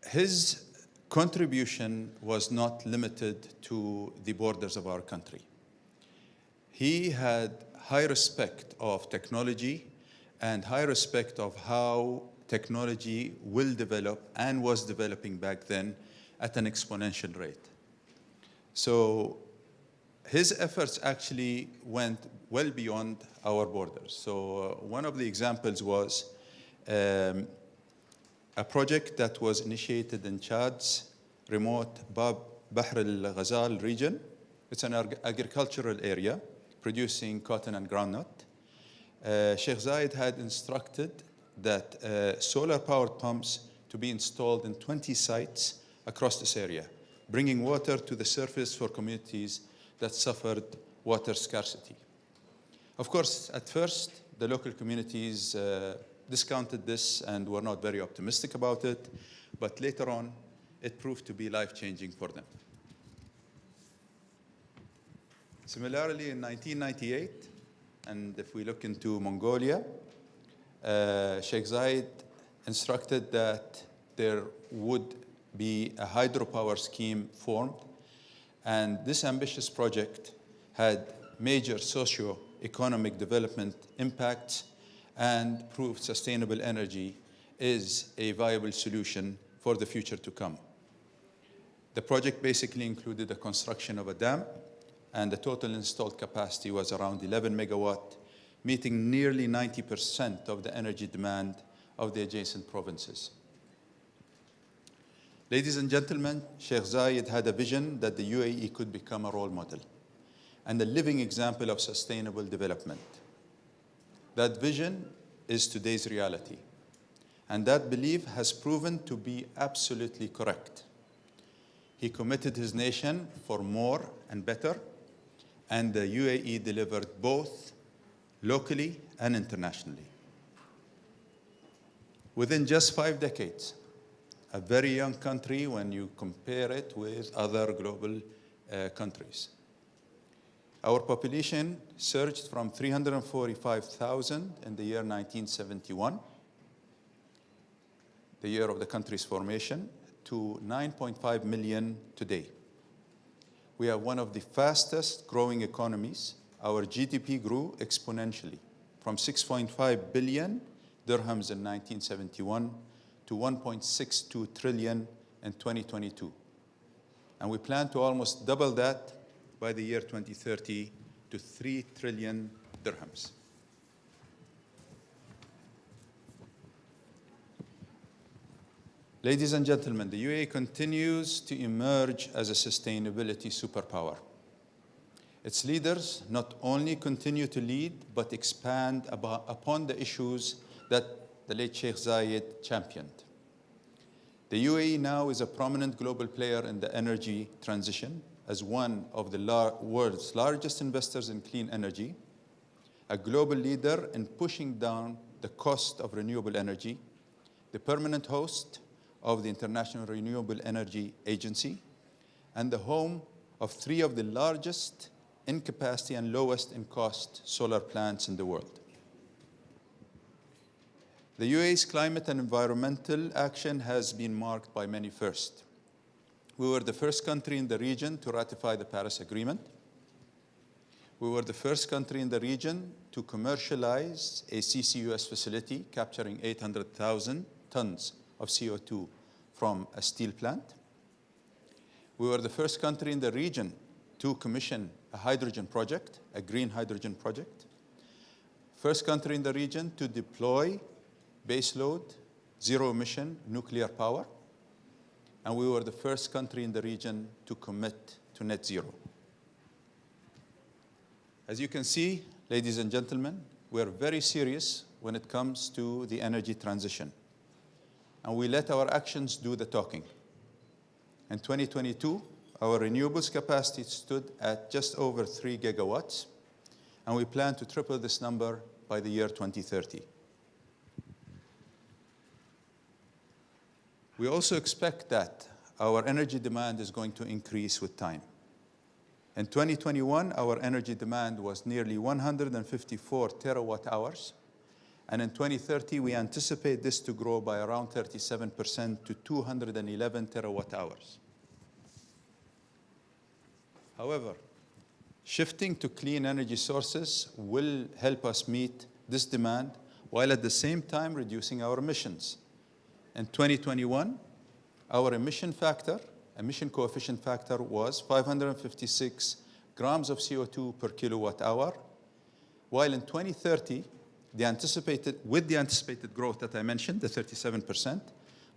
his contribution was not limited to the borders of our country. He had high respect of technology and high respect of how technology will develop and was developing back then at an exponential rate. So his efforts actually went well beyond our borders. So one of the examples was a project that was initiated in Chad's remote Bahr al-Ghazal region. It's an agricultural area producing cotton and groundnut. Sheikh Zayed had instructed that solar-powered pumps to be installed in 20 sites across this area, bringing water to the surface for communities that suffered water scarcity. Of course, at first, the local communities discounted this and were not very optimistic about it, but later on, it proved to be life-changing for them. Similarly, in 1998, and if we look into Mongolia, Sheikh Zayed instructed that there would be a hydropower scheme formed, and this ambitious project had major socio-economic development impacts and proved sustainable energy is a viable solution for the future to come. The project basically included the construction of a dam, and the total installed capacity was around 11 megawatt, meeting nearly 90% of the energy demand of the adjacent provinces. Ladies and gentlemen, Sheikh Zayed had a vision that the UAE could become a role model and a living example of sustainable development. That vision is today's reality, and that belief has proven to be absolutely correct. He committed his nation for more and better, and the UAE delivered both locally and internationally. Within just 5 decades, a very young country when you compare it with other global countries. Our population surged from 345,000 in the year 1971, the year of the country's formation, to 9.5 million today. We are one of the fastest growing economies. Our GDP grew exponentially from 6.5 billion dirhams in 1971 to 1.62 trillion in 2022. And we plan to almost double that by the year 2030 to 3 trillion dirhams. Ladies and gentlemen, the UAE continues to emerge as a sustainability superpower. Its leaders not only continue to lead, but expand upon the issues that the late Sheikh Zayed championed. The UAE now is a prominent global player in the energy transition as one of the world's largest investors in clean energy, a global leader in pushing down the cost of renewable energy, the permanent host of the International Renewable Energy Agency, and the home of 3 of the largest in capacity and lowest in cost solar plants in the world. The UAE's climate and environmental action has been marked by many firsts. We were the first country in the region to ratify the Paris Agreement. We were the first country in the region to commercialize a CCUS facility capturing 800,000 tons of CO2 from a steel plant. We were the first country in the region to commission a hydrogen project, a green hydrogen project. First country in the region to deploy baseload, zero-emission nuclear power. And we were the first country in the region to commit to net zero. As you can see, ladies and gentlemen, we are very serious when it comes to the energy transition. And we let our actions do the talking. In 2022, our renewables capacity stood at just over 3 gigawatts, and we plan to triple this number by the year 2030. We also expect that our energy demand is going to increase with time. In 2021, our energy demand was nearly 154 terawatt hours, And in 2030, we anticipate this to grow by around 37% to 211 terawatt hours. However, shifting to clean energy sources will help us meet this demand while at the same time reducing our emissions. In 2021, our emission coefficient factor was 556 grams of CO2 per kilowatt hour, while in 2030, with the anticipated growth that I mentioned, the 37%,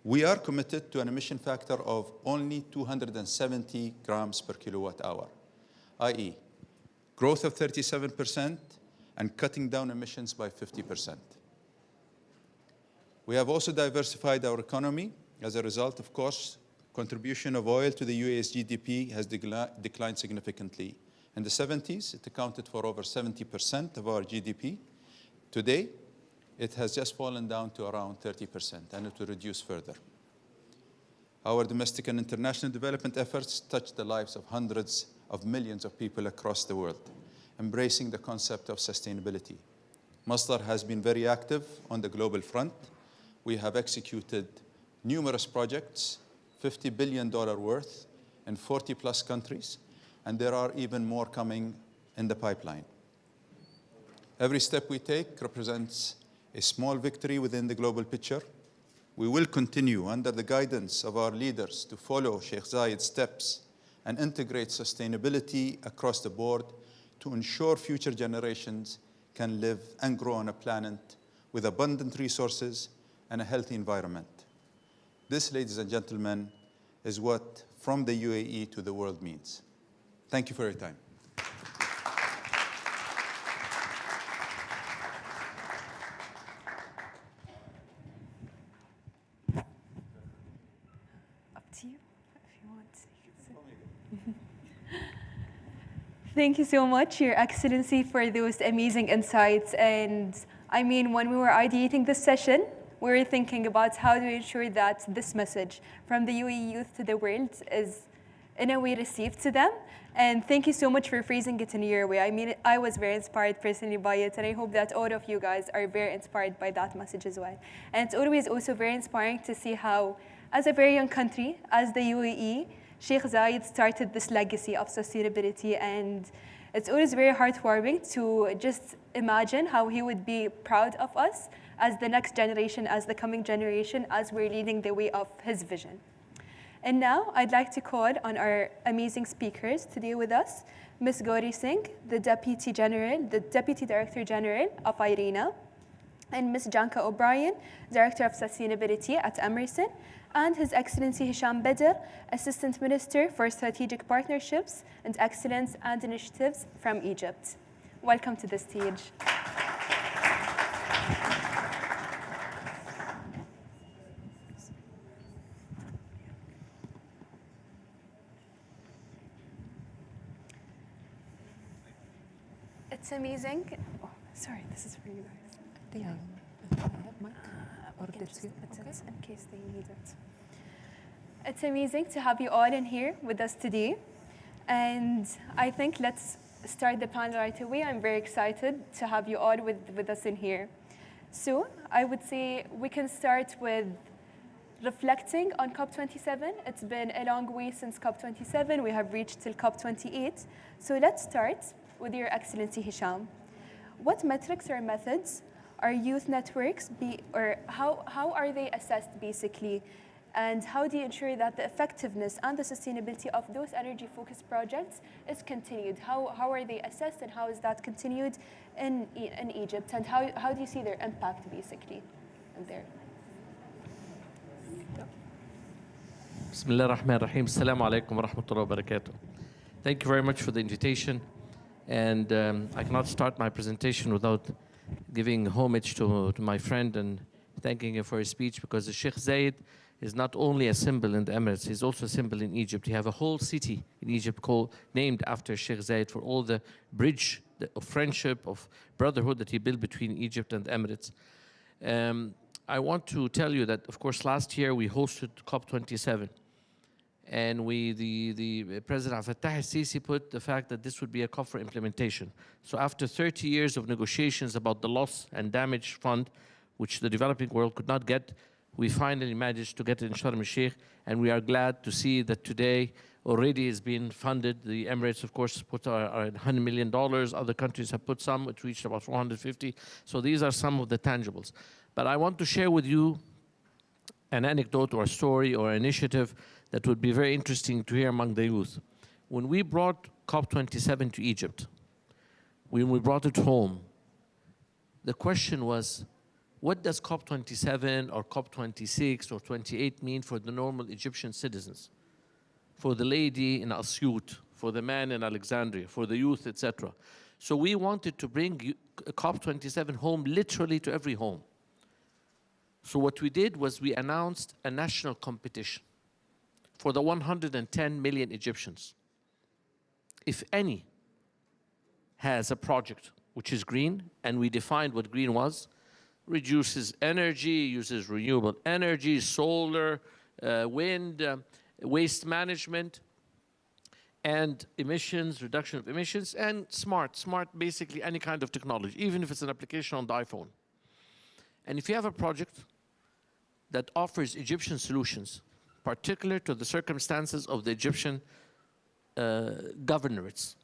we are committed to an emission factor of only 270 grams per kilowatt hour, i.e., growth of 37% and cutting down emissions by 50%. We have also diversified our economy. As a result, of course, contribution of oil to the UAE's GDP has declined significantly. In the 70s, it accounted for over 70% of our GDP. Today, it has just fallen down to around 30%, and it will reduce further. Our domestic and international development efforts touch the lives of hundreds of millions of people across the world, embracing the concept of sustainability. Masdar has been very active on the global front. We have executed numerous projects, $50 billion worth, in 40+ countries, and there are even more coming in the pipeline. Every step we take represents a small victory within the global picture. We will continue under the guidance of our leaders to follow Sheikh Zayed's steps and integrate sustainability across the board to ensure future generations can live and grow on a planet with abundant resources and a healthy environment. This, ladies and gentlemen, is what from the UAE to the world means. Thank you for your time. Thank you so much, Your Excellency, for those amazing insights. And I mean, when we were ideating this session, we were thinking about how to ensure that this message from the UAE youth to the world is in a way received to them. And thank you so much for phrasing it in your way. I mean, I was very inspired personally by it, and I hope that all of you guys are very inspired by that message as well. And it's always also very inspiring to see how, as a very young country, as the UAE, Sheikh Zayed started this legacy of sustainability, and it's always very heartwarming to just imagine how he would be proud of us as the next generation, as the coming generation, as we're leading the way of his vision. And now I'd like to call on our amazing speakers today with us, Ms. Gauri Singh, the Deputy Director General of IRENA, and Ms. Janka O'Brien, Director of Sustainability at Emerson, and His Excellency Hisham Bedr, Assistant Minister for Strategic Partnerships and Excellence and Initiatives from Egypt. Welcome to the stage. It's amazing. Oh, sorry, this is for you guys. In case they need it. It's amazing to have you all in here with us today. And I think let's start the panel right away. I'm very excited to have you all with us in here. So I would say we can start with reflecting on COP27. It's been a long way since COP27. We have reached till COP28. So let's start with Your Excellency Hisham. What metrics or methods are youth networks how are they assessed basically? And how do you ensure that the effectiveness and the sustainability of those energy-focused projects is continued? How are they assessed, and how is that continued in Egypt? And how do you see their impact basically in there? Bismillah ar-Rahman ar-Rahim. Assalamu alaikum wa rahmatullahi wa barakatuh. Thank you very much for the invitation. And I cannot start my presentation without giving homage to my friend and thanking him for his speech, because the Sheikh Zayed is not only a symbol in the Emirates, he's also a symbol in Egypt. You have a whole city in Egypt named after Sheikh Zayed for all the bridge of friendship, of brotherhood that he built between Egypt and the Emirates. I want to tell you that, of course, last year we hosted COP27. And the President Fattah al-Sisi put the fact that this would be a call for implementation. So after 30 years of negotiations about the loss and damage fund, which the developing world could not get, we finally managed to get it in Sharm el-Sheikh, and we are glad to see that today already is being funded. The Emirates, of course, put $100 million. Other countries have put some. It reached about 450. So these are some of the tangibles. But I want to share with you an anecdote or a story or initiative that would be very interesting to hear among the youth. When we brought COP27 to Egypt, when we brought it home, the question was, what does COP27 or COP26 or 28 mean for the normal Egyptian citizens? For the lady in Asyut, for the man in Alexandria, for the youth, etc. So we wanted to bring COP27 home literally to every home. So what we did was we announced a national competition for the 110 million Egyptians. If any has a project which is green, and we defined what green was, reduces energy, uses renewable energy, solar, wind, waste management, and emissions, reduction of emissions, and smart basically any kind of technology, even if it's an application on the iPhone. And if you have a project that offers Egyptian solutions, particular to the circumstances of the Egyptian governorates.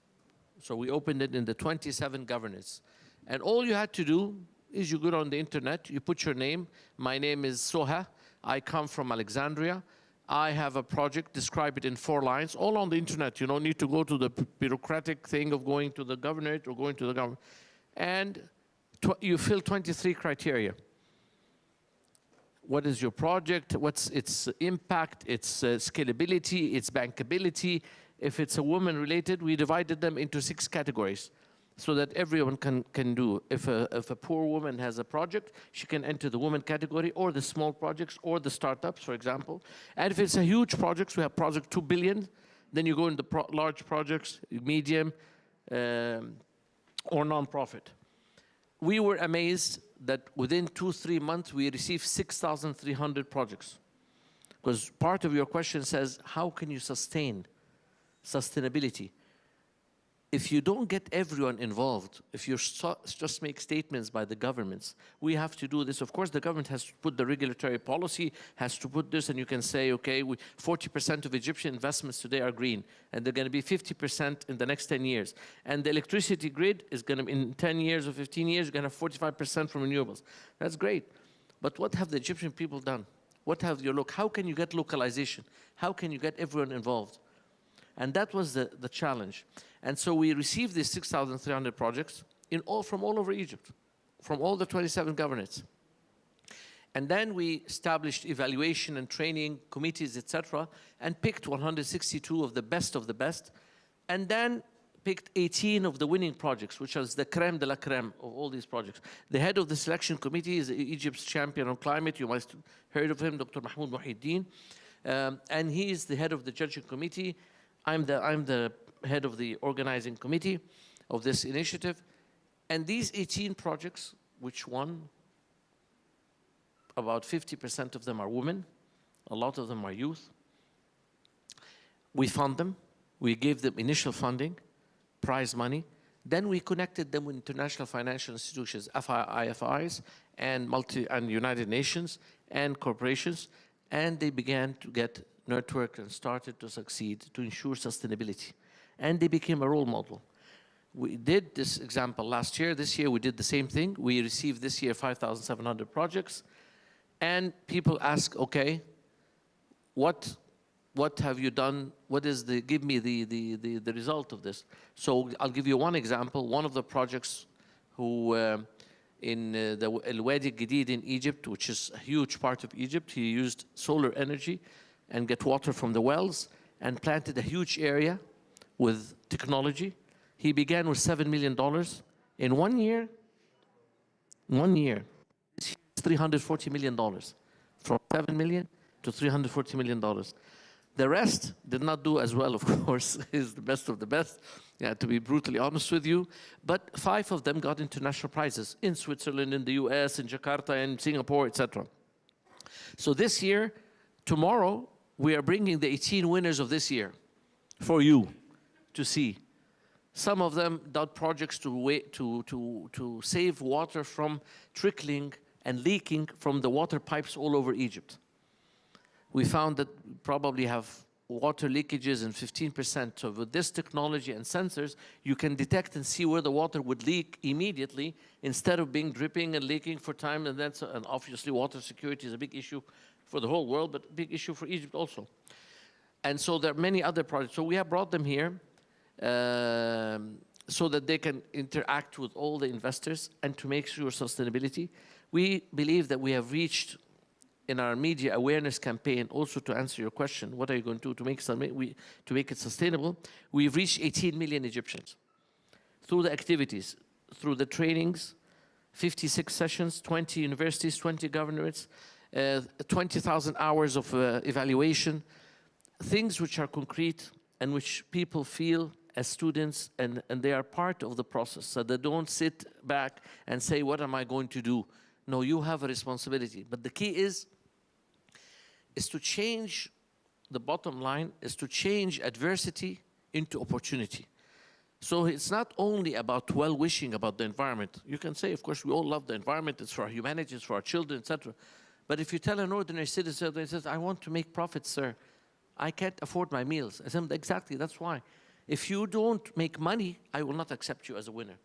So we opened it in the 27 governorates. And all you had to do is you go on the internet, you put your name. My name is Soha. I come from Alexandria. I have a project, describe it in 4 lines, all on the internet. You don't need to go to the bureaucratic thing of going to the governorate or going to the government. And you fill 23 criteria. What is your project? What's its impact, its scalability, its bankability? If it's a woman related, we divided them into 6 categories so that everyone can do. If a poor woman has a project, she can enter the woman category, or the small projects, or the startups, for example. And if it's a huge project, we have project 2 billion, then you go into large projects, medium, or non-profit. We were amazed that within 2-3 months, we received 6,300 projects. Because part of your question says, how can you sustain sustainability? If you don't get everyone involved, if you just make statements by the governments, we have to do this. Of course, the government has to put the regulatory policy, has to put this, and you can say, okay, 40% of Egyptian investments today are green, and they're going to be 50% in the next 10 years. And the electricity grid is going to, in 10 years or 15 years, you're going to have 45% from renewables. That's great. But what have the Egyptian people done? What have you look? How can you get localization? How can you get everyone involved? And that was the challenge. And so we received these 6,300 projects from all over Egypt, from all the 27 governorates. And then we established evaluation and training committees, etc., and picked 162 of the best, and then picked 18 of the winning projects, which was the creme de la creme of all these projects. The head of the selection committee is Egypt's champion on climate. You must have heard of him, Dr. Mahmoud Muhyiddin. And he is the head of the judging committee. I'm the head of the organizing committee of this initiative. And these 18 projects, which won, about 50% of them are women, a lot of them are youth. We fund them, we gave them initial funding, prize money, then we connected them with international financial institutions, IFIs, and United Nations, and corporations, and they began to get networked and started to succeed to ensure sustainability. And they became a role model. We did this example last year. This year we did the same thing. We received this year 5,700 projects. And people ask, okay, what have you done? What is give me the result of this? So I'll give you one example. One of the projects in the El Wadi Jadid in Egypt, which is a huge part of Egypt, he used solar energy and get water from the wells and planted a huge area with technology. He began with $7 million. In 1 year, it's $340 million, from 7 million to $340 million. The rest did not do as well, of course, is the best of the best, to be brutally honest with you. But 5 of them got international prizes in Switzerland, in the US, in Jakarta, in Singapore, etc. So this year, tomorrow, we are bringing the 18 winners of this year for you to see. Some of them done projects to save water from trickling and leaking from the water pipes all over Egypt. We found that probably have water leakages in 15%. So with this technology and sensors, you can detect and see where the water would leak immediately instead of being dripping and leaking for time. And obviously water security is a big issue for the whole world, but a big issue for Egypt also. And so there are many other projects. So we have brought them here so that they can interact with all the investors and to make sure sustainability. We believe that we have reached in our media awareness campaign, also to answer your question, what are you going to do to make it sustainable? We've reached 18 million Egyptians through the activities, through the trainings, 56 sessions, 20 universities, 20 governorates, 20,000 hours of evaluation, things which are concrete and which people feel as students and they are part of the process. So they don't sit back and say, what am I going to do? No, you have a responsibility. But the key is to change, the bottom line is to change adversity into opportunity. So it's not only about well-wishing about the environment. You can say, of course, we all love the environment, it's for our humanity, it's for our children, etc. But if you tell an ordinary citizen, they says, I want to make profits, sir. I can't afford my meals. I said, exactly, that's why. If you don't make money, I will not accept you as a winner.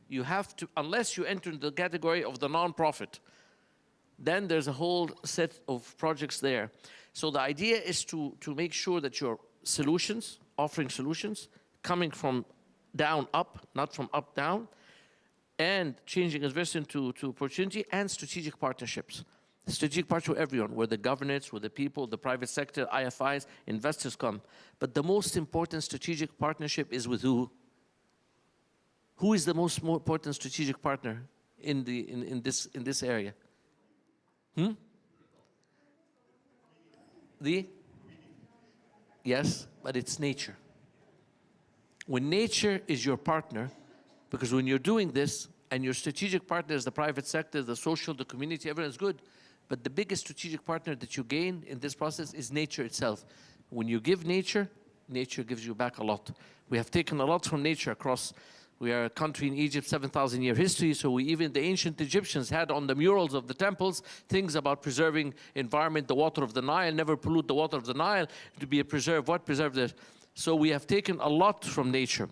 You have to, unless you enter the category of the non-profit, then there's a whole set of projects there. So the idea is to make sure that your solutions, offering solutions, coming from down up, not from up down, and changing investment to opportunity and strategic partnerships. Strategic partnership with everyone, where the governance, with the people, the private sector, IFIs, investors come. But the most important strategic partnership is with who? Who is the most important strategic partner in this area? Yes, but it's nature. When nature is your partner, because when you're doing this and your strategic partner is the private sector, the social, the community, everyone's good. But the biggest strategic partner that you gain in this process is nature itself. When you give nature, nature gives you back a lot. We have taken a lot from nature across. We are a country in Egypt, 7,000-year history, so even the ancient Egyptians had on the murals of the temples things about preserving environment, the water of the Nile, never pollute the water of the Nile, to be preserved, what preserved it. So we have taken a lot from nature.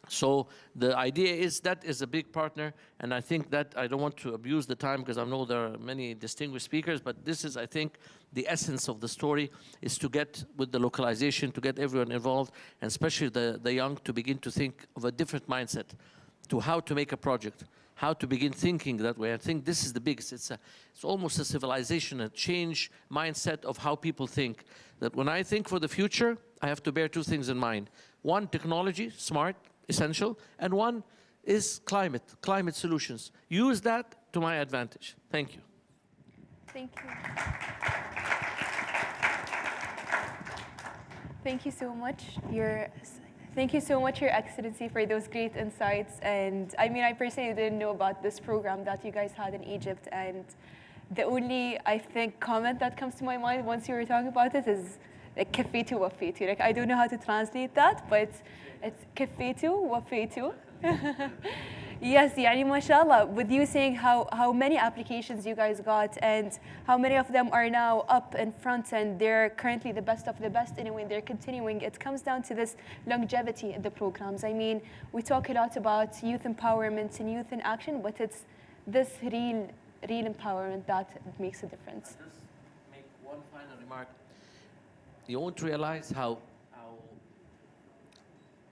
So the idea is that is a big partner, and I think that I don't want to abuse the time because I know there are many distinguished speakers, but this is, I think, the essence of the story is to get with the localization, to get everyone involved, and especially the young to begin to think of a different mindset to how to make a project, how to begin thinking that way. I think this is the biggest. It's almost a civilization, a change mindset of how people think. That when I think for the future, I have to bear two things in mind. One, technology, smart, essential, and one is climate solutions. Use that to my advantage. Thank you. Thank you. Thank you so much. Thank you so much, Your Excellency, for those great insights. And I mean, I personally didn't know about this program that you guys had in Egypt. And the only, I think, comment that comes to my mind once you were talking about it is like كفيتوا وفيتوا. Like I don't know how to translate that, but it's كفيتوا وفيتوا. Yes, يعني ما شاء الله. With you saying how many applications you guys got and how many of them are now up in front and they're currently the best of the best anyway, they're continuing. It comes down to this longevity in the programs. I mean, we talk a lot about youth empowerment and youth in action, but it's this real empowerment that makes a difference. I'll just make one final remark. You won't realize how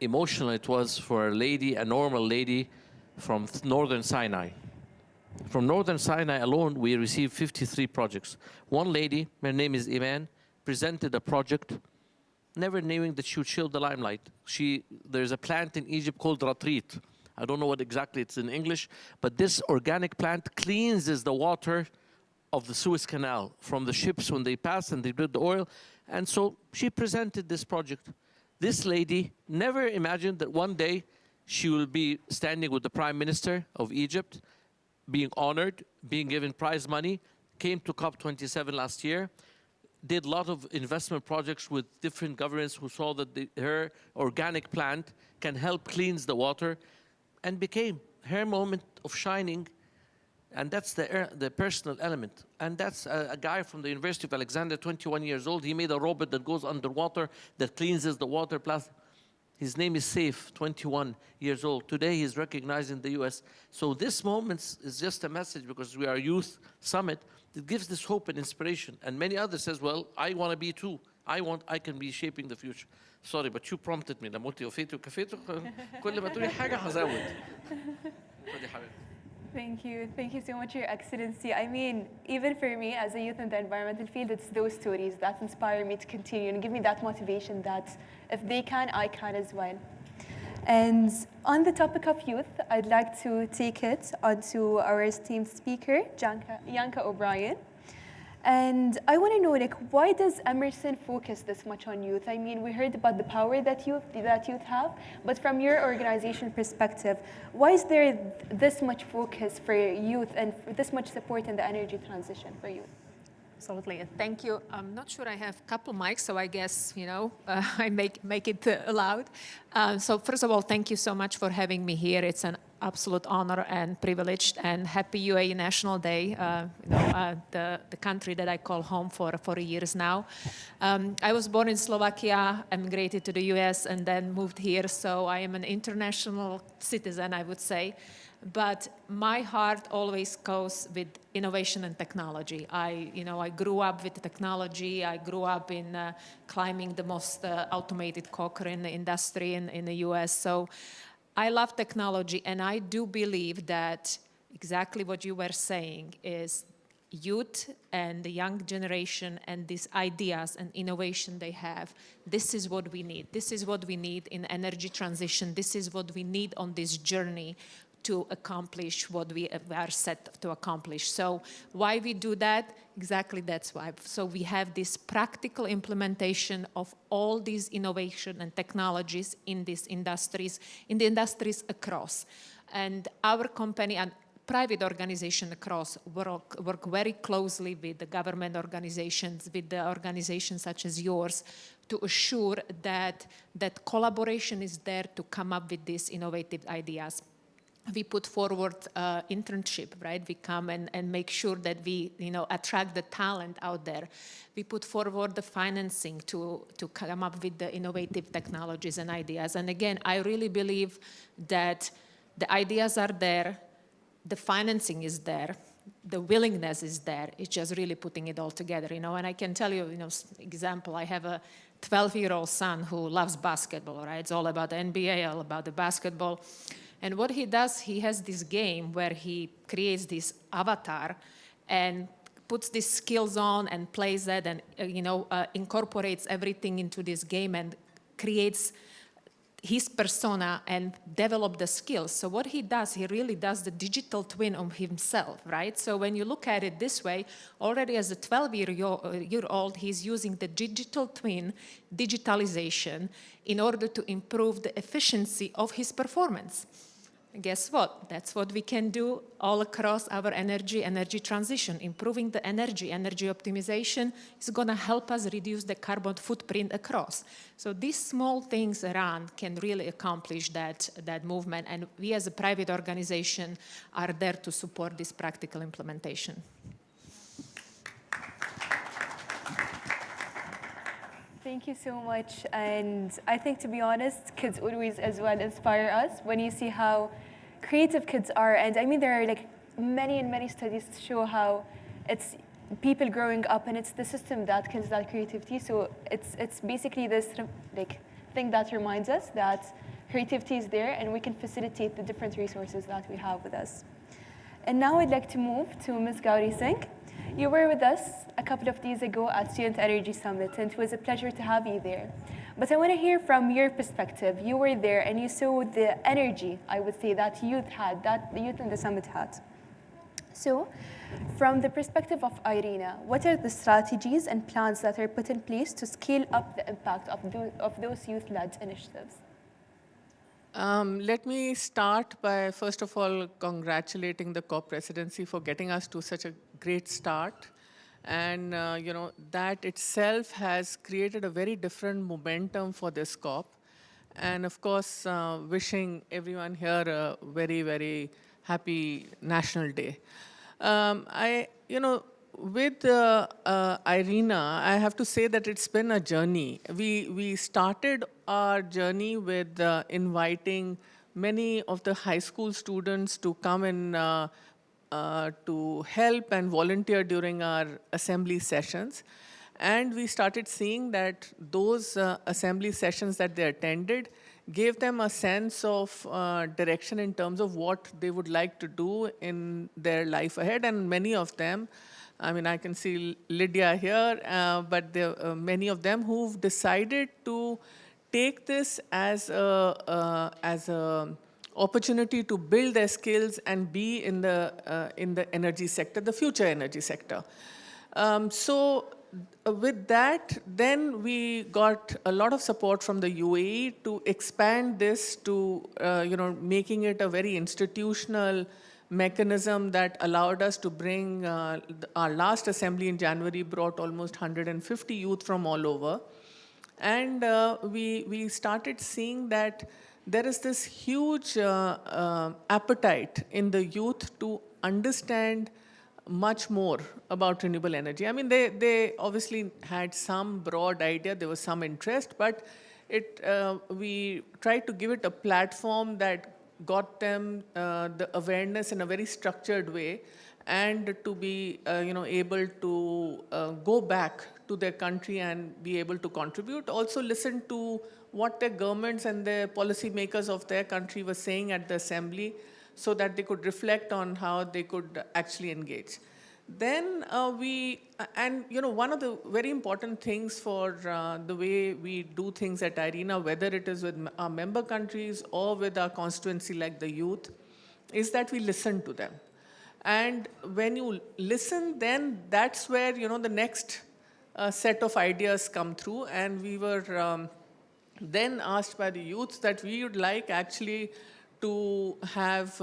emotional it was for a lady, a normal lady from northern Sinai. From northern Sinai alone, we received 53 projects. One lady, her name is Iman, presented a project, never knowing that she would shield the limelight. There's a plant in Egypt called ratrit. I don't know what exactly it's in English, but this organic plant cleanses the water of the Suez Canal from the ships when they pass and they build the oil. And so she presented this project. This lady never imagined that one day she will be standing with the Prime Minister of Egypt, being honored, being given prize money, came to COP27 last year, did a lot of investment projects with different governments who saw that her organic plant can help cleanse the water, and became her moment of shining. And that's the personal element. And that's a guy from the University of Alexandria, 21 years old. He made a robot that goes underwater, that cleanses the water. Plus, his name is Saif, 21 years old. Today, he's recognized in the US. So this moment is just a message, because we are a youth summit. It gives this hope and inspiration. And many others says, well, I want to be too. I can be shaping the future. Sorry, but you prompted me. لما قلتي وفيتي وكفيتي كل ما تقولي حاجة هزود. Thank you. Thank you so much, Your Excellency. I mean, even for me as a youth in the environmental field, it's those stories that inspire me to continue and give me that motivation that if they can, I can as well. And on the topic of youth, I'd like to take it onto our esteemed speaker, Yanka O'Brien. And I want to know, like, why does Emerson focus this much on youth? I mean, we heard about the power that youth have, but from your organization perspective, why is there this much focus for youth and this much support in the energy transition for youth? Absolutely. Thank you. I'm not sure I have a couple mics, so I guess, I make it loud. So first of all, thank you so much for having me here. It's an absolute honor and privilege, and happy UAE National Day, the country that I call home for years now. I was born in Slovakia, emigrated to the US, and then moved here, so I am an international citizen, I would say. But my heart always goes with innovation and technology. I grew up with technology. I grew up in climbing the most automated coker in the industry in the US. So I love technology, and I do believe that exactly what you were saying is youth and the young generation and these ideas and innovation they have, this is what we need. This is what we need in energy transition. This is what we need on this journey to accomplish what we are set to accomplish. So why we do that? Exactly that's why. So we have this practical implementation of all these innovation and technologies in these industries, in the industries across. And our company and private organization across work very closely with the government organizations, with the organizations such as yours, to assure that that collaboration is there to come up with these innovative ideas. We put forward internship, right? We come and make sure that we, attract the talent out there. We put forward the financing to come up with the innovative technologies and ideas. And again, I really believe that the ideas are there, the financing is there, the willingness is there. It's just really putting it all together, And I can tell you, example, I have a 12-year-old son who loves basketball, right? It's all about the NBA, all about the basketball. And what he does, he has this game where he creates this avatar and puts these skills on and plays that and, incorporates everything into this game and creates his persona and develop the skills. So what he does, he really does the digital twin of himself, right? So when you look at it this way, already as a 12-year-old, he's using the digital twin, digitalization, in order to improve the efficiency of his performance. And guess what? That's what we can do all across our energy transition. Improving the energy optimization is going to help us reduce the carbon footprint across. So these small things around can really accomplish that movement. And we as a private organization are there to support this practical implementation. Thank you so much. And I think, to be honest, kids always as well inspire us when you see how creative kids are. And I mean, there are like many studies to show how it's people growing up and it's the system that kills that creativity. So it's basically this thing that reminds us that creativity is there and we can facilitate the different resources that we have with us. And now I'd like to move to Ms. Gauri Singh. You were with us a couple of days ago at Student Energy Summit, and it was a pleasure to have you there. But I want to hear from your perspective. You were there and you saw the energy, I would say, that youth had, that the youth in the summit had. So, from the perspective of Irina, what are the strategies and plans that are put in place to scale up the impact of those youth-led initiatives? Let me start by, first of all, congratulating the COP presidency for getting us to such a great start. And that itself has created a very different momentum for this COP. And of course, wishing everyone here a very, very happy National Day. With Irina, I have to say that it's been a journey. We started our journey with inviting many of the high school students to come and to help and volunteer during our assembly sessions. And we started seeing that those assembly sessions that they attended gave them a sense of direction in terms of what they would like to do in their life ahead. And many of them, I mean, I can see Lydia here, but there are many of them who've decided to take this as a opportunity to build their skills and be in the energy sector, the future energy sector. With that, then we got a lot of support from the UAE to expand this to, making it a very institutional mechanism that allowed us to bring, our last assembly in January brought almost 150 youth from all over. And we started seeing that there is this huge appetite in the youth to understand much more about renewable energy. I mean, they obviously had some broad idea, there was some interest, but we tried to give it a platform that got them the awareness in a very structured way, and to be able to go back to their country and be able to contribute. Also listen to what their governments and the policymakers of their country were saying at the assembly, so that they could reflect on how they could actually engage. Then one of the very important things for the way we do things at IRENA, whether it is with our member countries or with our constituency like the youth, is that we listen to them. And when you listen, then that's where, the next set of ideas come through. And we were then asked by the youths that we would like actually to have,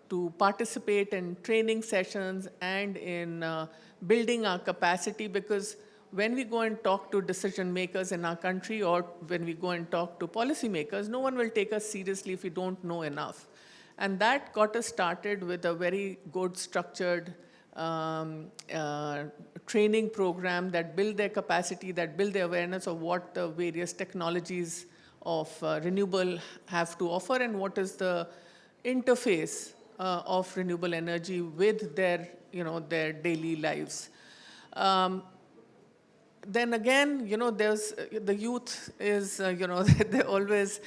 to participate in training sessions and in building our capacity, because when we go and talk to decision makers in our country, or when we go and talk to policymakers, no one will take us seriously if we don't know enough. And that got us started with a very good structured training program that build their capacity, that build their awareness of what the various technologies of renewable have to offer, and what is the interface of renewable energy with their, their daily lives. Then again, there's the youth is, they're always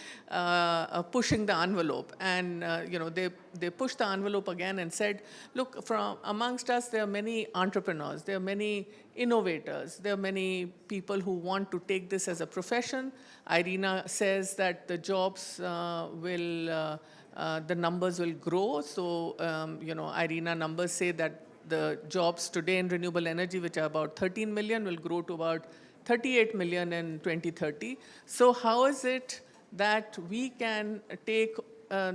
pushing the envelope, and they pushed the envelope again and said, look, from amongst us, there are many entrepreneurs, there are many innovators, there are many people who want to take this as a profession. IRENA says that the jobs the numbers will grow. So, IRENA numbers say that the jobs today in renewable energy, which are about 13 million, will grow to about 38 million in 2030. So how is it that we can take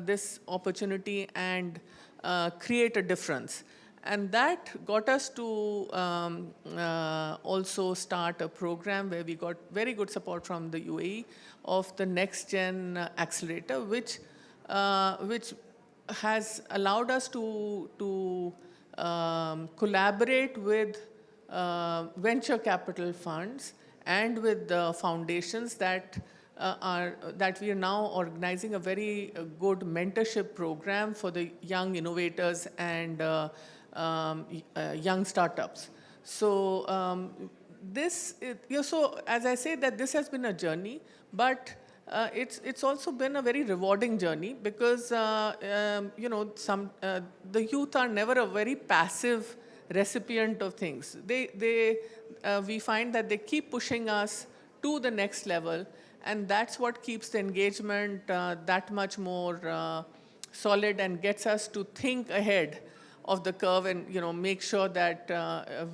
this opportunity and create a difference? And that got us to also start a program where we got very good support from the UAE of the Next Gen Accelerator, which has allowed us to collaborate with venture capital funds and with the foundations that we are now organizing a very good mentorship program for the young innovators and young startups. So so as I say, that this has been a journey, but it's also been a very rewarding journey, because the youth are never a very passive recipient of things. We find that they keep pushing us to the next level, and that's what keeps the engagement that much more solid and gets us to think ahead of the curve and make sure that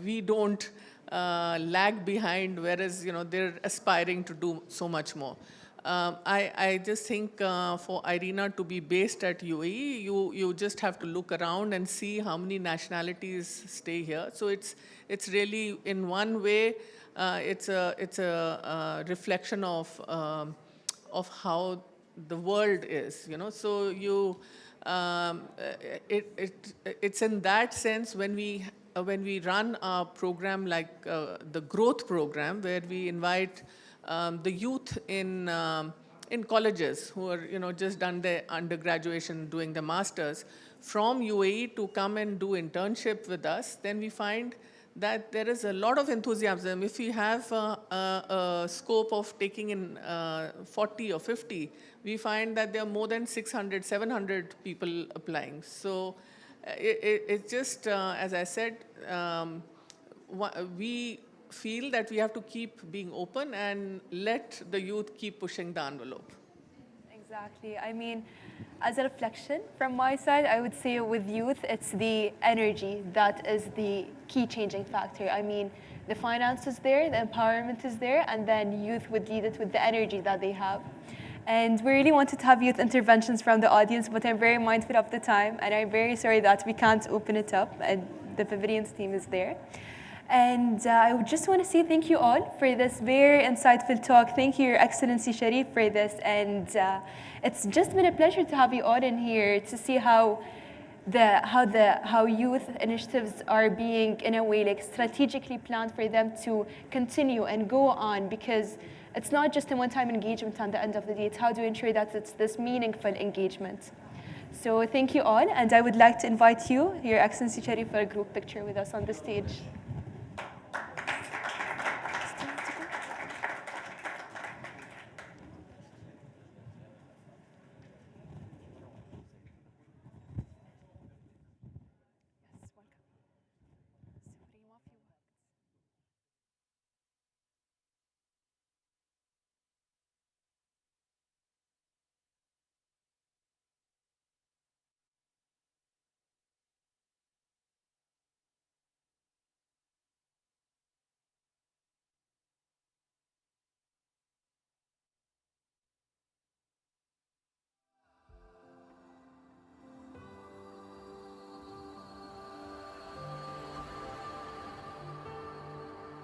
we don't lag behind, whereas they're aspiring to do so much more. I just think for Irina to be based at UAE, you just have to look around and see how many nationalities stay here. So it's really, in one way, it's a reflection of how the world is, you know. So it's in that sense when we run a program like the growth program, where we invite the youth in colleges who are, you know, just done their undergraduation, doing the masters from UAE to come and do internship with us, then we find that there is a lot of enthusiasm. If we have a scope of taking in 40 or 50, we find that there are more than 600, 700 people applying. So it's just, as I said, we feel that we have to keep being open and let the youth keep pushing the envelope. Exactly. I mean, as a reflection from my side, I would say with youth, it's the energy that is the key changing factor. I mean, the finance is there, the empowerment is there, and then youth would lead it with the energy that they have. And we really wanted to have youth interventions from the audience, but I'm very mindful of the time, and I'm very sorry that we can't open it up, and the Pavilions team is there. And I would just want to say thank you all for this very insightful talk. Thank you, Your Excellency Sharif, for this. And it's just been a pleasure to have you all in here to see how youth initiatives are being, in a way, like strategically planned for them to continue and go on, because it's not just a one-time engagement at the end of the day. It's how to ensure that it's this meaningful engagement. So thank you all, and I would like to invite you, Your Excellency Sharif, for a group picture with us on the stage.